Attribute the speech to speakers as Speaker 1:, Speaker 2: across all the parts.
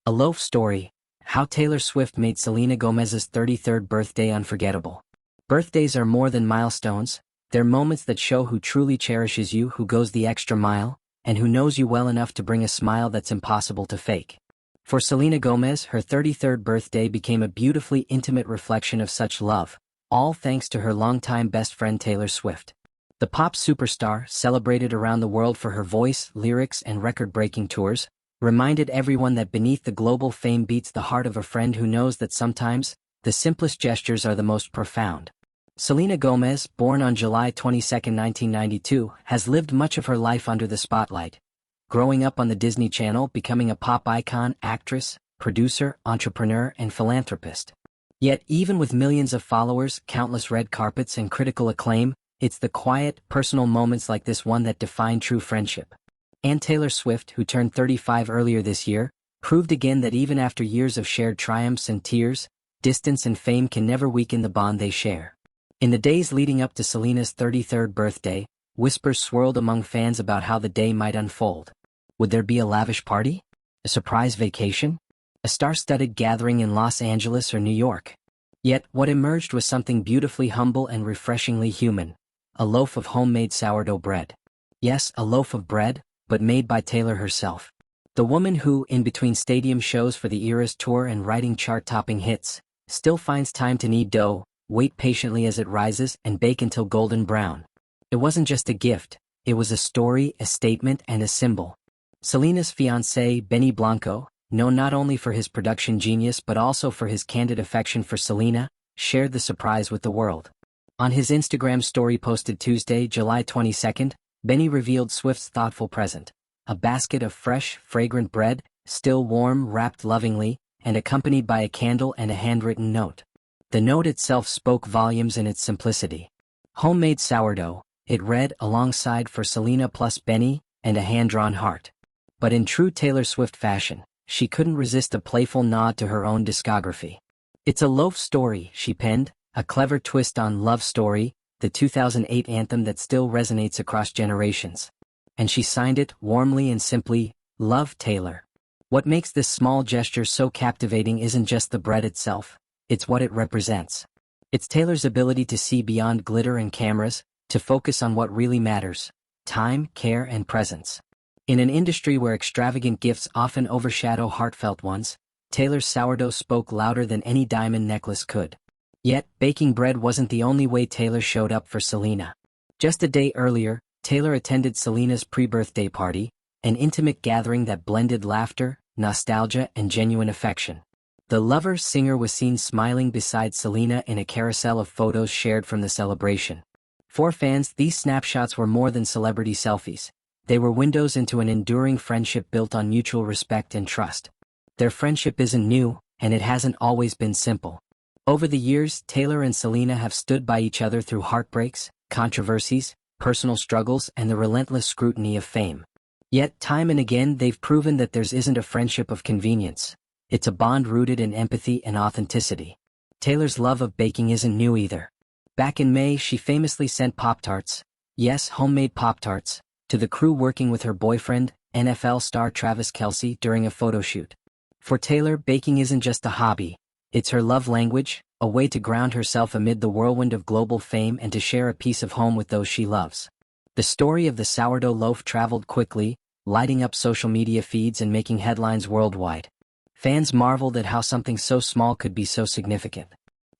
Speaker 1: A Loaf Story: How Taylor Swift Made Selena Gomez's 33rd Birthday Unforgettable. Birthdays are more than milestones, they're moments that show who truly cherishes you, who goes the extra mile, and who knows you well enough to bring a smile that's impossible to fake. For Selena Gomez, her 33rd birthday became a beautifully intimate reflection of such love, all thanks to her longtime best friend Taylor Swift. The pop superstar, celebrated around the world for her voice, lyrics, and record-breaking tours, reminded everyone that beneath the global fame beats the heart of a friend who knows that sometimes, the simplest gestures are the most profound. Selena Gomez, born on July 22, 1992, has lived much of her life under the spotlight. Growing up on the Disney Channel, becoming a pop icon, actress, producer, entrepreneur, and philanthropist. Yet, even with millions of followers, countless red carpets, and critical acclaim, it's the quiet, personal moments like this one that define true friendship. And Taylor Swift, who turned 35 earlier this year, proved again that even after years of shared triumphs and tears, distance and fame can never weaken the bond they share. In the days leading up to Selena's 33rd birthday, whispers swirled among fans about how the day might unfold. Would there be a lavish party? A surprise vacation? A star-studded gathering in Los Angeles or New York? Yet, what emerged was something beautifully humble and refreshingly human: a loaf of homemade sourdough bread. Yes, a loaf of bread, but made by Taylor herself. The woman who, in between stadium shows for the Eras tour and writing chart-topping hits, still finds time to knead dough, wait patiently as it rises, and bake until golden brown. It wasn't just a gift, it was a story, a statement, and a symbol. Selena's fiancé, Benny Blanco, known not only for his production genius but also for his candid affection for Selena, shared the surprise with the world. On his Instagram story posted Tuesday, July 22, Benny revealed Swift's thoughtful present: a basket of fresh, fragrant bread, still warm, wrapped lovingly, and accompanied by a candle and a handwritten note. The note itself spoke volumes in its simplicity. Homemade sourdough, it read, alongside for Selena plus Benny, and a hand-drawn heart. But in true Taylor Swift fashion, she couldn't resist a playful nod to her own discography. "It's a loaf story," she penned, a clever twist on Love Story, the 2008 anthem that still resonates across generations. And she signed it, warmly and simply, "Love, Taylor." What makes this small gesture so captivating isn't just the bread itself, it's what it represents. It's Taylor's ability to see beyond glitter and cameras, to focus on what really matters: time, care, and presence. In an industry where extravagant gifts often overshadow heartfelt ones, Taylor's sourdough spoke louder than any diamond necklace could. Yet, baking bread wasn't the only way Taylor showed up for Selena. Just a day earlier, Taylor attended Selena's pre-birthday party, an intimate gathering that blended laughter, nostalgia, and genuine affection. The lover-singer was seen smiling beside Selena in a carousel of photos shared from the celebration. For fans, these snapshots were more than celebrity selfies. They were windows into an enduring friendship built on mutual respect and trust. Their friendship isn't new, and it hasn't always been simple. Over the years, Taylor and Selena have stood by each other through heartbreaks, controversies, personal struggles, and the relentless scrutiny of fame. Yet, time and again, they've proven that theirs isn't a friendship of convenience. It's a bond rooted in empathy and authenticity. Taylor's love of baking isn't new either. Back in May, she famously sent Pop-Tarts, yes, homemade Pop-Tarts, to the crew working with her boyfriend, NFL star Travis Kelce, during a photo shoot. For Taylor, baking isn't just a hobby. It's her love language, a way to ground herself amid the whirlwind of global fame and to share a piece of home with those she loves. The story of the sourdough loaf traveled quickly, lighting up social media feeds and making headlines worldwide. Fans marveled at how something so small could be so significant.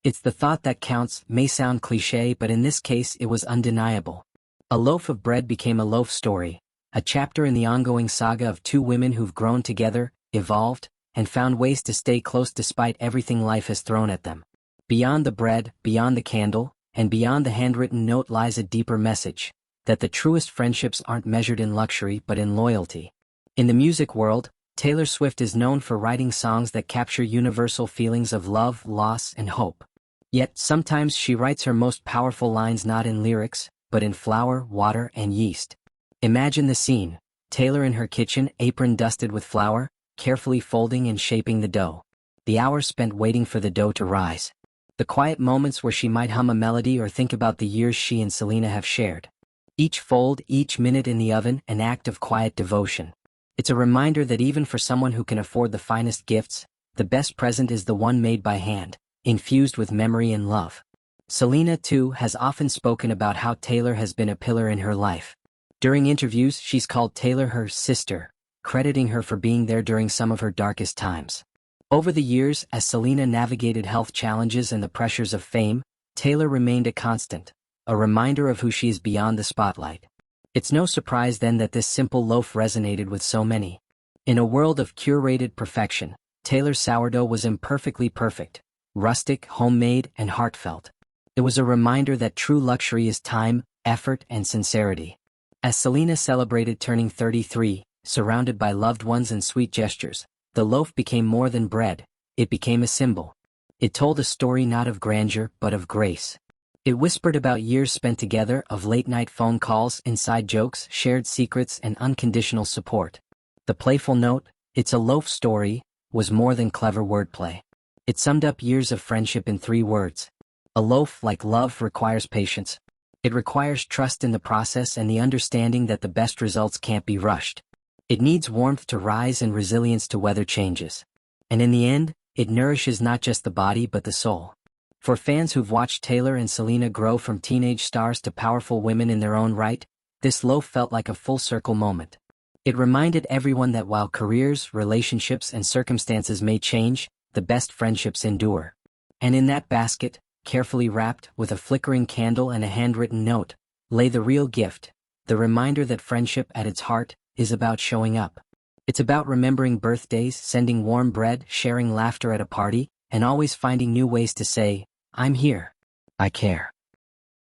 Speaker 1: "It's the thought that counts" may sound cliché, but in this case it was undeniable. A loaf of bread became a loaf story, a chapter in the ongoing saga of two women who've grown together, evolved, and found ways to stay close despite everything life has thrown at them. Beyond the bread, beyond the candle, and beyond the handwritten note lies a deeper message: that the truest friendships aren't measured in luxury but in loyalty. In the music world, Taylor Swift is known for writing songs that capture universal feelings of love, loss, and hope. Yet, sometimes she writes her most powerful lines not in lyrics, but in flour, water, and yeast. Imagine the scene: Taylor in her kitchen, apron dusted with flour, carefully folding and shaping the dough. The hours spent waiting for the dough to rise. The quiet moments where she might hum a melody or think about the years she and Selena have shared. Each fold, each minute in the oven, an act of quiet devotion. It's a reminder that even for someone who can afford the finest gifts, the best present is the one made by hand, infused with memory and love. Selena, too, has often spoken about how Taylor has been a pillar in her life. During interviews, she's called Taylor her sister, crediting her for being there during some of her darkest times. Over the years, as Selena navigated health challenges and the pressures of fame, Taylor remained a constant, a reminder of who she is beyond the spotlight. It's no surprise then that this simple loaf resonated with so many. In a world of curated perfection, Taylor's sourdough was imperfectly perfect, rustic, homemade, and heartfelt. It was a reminder that true luxury is time, effort, and sincerity. As Selena celebrated turning 33, surrounded by loved ones and sweet gestures, the loaf became more than bread, it became a symbol. It told a story not of grandeur but of grace. It whispered about years spent together, of late-night phone calls, inside jokes, shared secrets, and unconditional support. The playful note, "It's a loaf story," was more than clever wordplay. It summed up years of friendship in 3 words. A loaf, like love, requires patience. It requires trust in the process and the understanding that the best results can't be rushed. It needs warmth to rise and resilience to weather changes. And in the end, it nourishes not just the body but the soul. For fans who've watched Taylor and Selena grow from teenage stars to powerful women in their own right, this loaf felt like a full-circle moment. It reminded everyone that while careers, relationships, and circumstances may change, the best friendships endure. And in that basket, carefully wrapped, with a flickering candle and a handwritten note, lay the real gift, the reminder that friendship at its heart is about showing up. It's about remembering birthdays, sending warm bread, sharing laughter at a party, and always finding new ways to say, "I'm here. I care."